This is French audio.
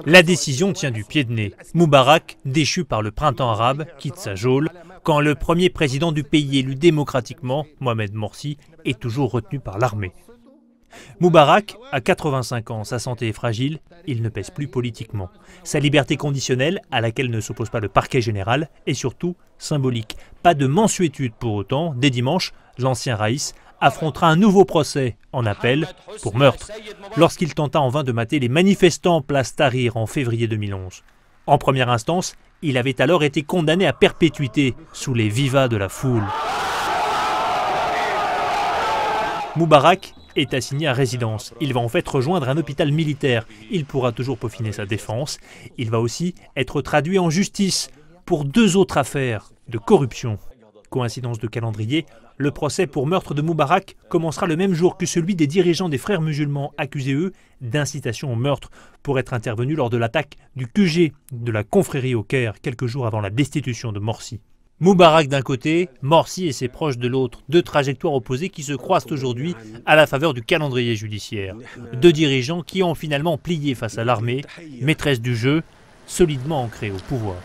La décision tient du pied de nez. Moubarak, déchu par le printemps arabe, quitte sa geôle, quand le premier président du pays élu démocratiquement, Mohamed Morsi, est toujours retenu par l'armée. Moubarak a 85 ans, sa santé est fragile, il ne pèse plus politiquement. Sa liberté conditionnelle, à laquelle ne s'oppose pas le parquet général, est surtout symbolique. Pas de mansuétude pour autant, dès dimanche, l'ancien Raïs affrontera un nouveau procès en appel pour meurtre, lorsqu'il tenta en vain de mater les manifestants place Tahrir en février 2011. En première instance, il avait alors été condamné à perpétuité sous les vivas de la foule. Moubarak est assigné à résidence. Il va en fait rejoindre un hôpital militaire. Il pourra toujours peaufiner sa défense. Il va aussi être traduit en justice pour 2 autres affaires de corruption. Coïncidence de calendrier, le procès pour meurtre de Moubarak commencera le même jour que celui des dirigeants des frères musulmans accusés, eux, d'incitation au meurtre pour être intervenus lors de l'attaque du QG de la confrérie au Caire, quelques jours avant la destitution de Morsi. Moubarak d'un côté, Morsi et ses proches de l'autre, 2 trajectoires opposées qui se croisent aujourd'hui à la faveur du calendrier judiciaire. 2 dirigeants qui ont finalement plié face à l'armée, maîtresse du jeu, solidement ancrée au pouvoir.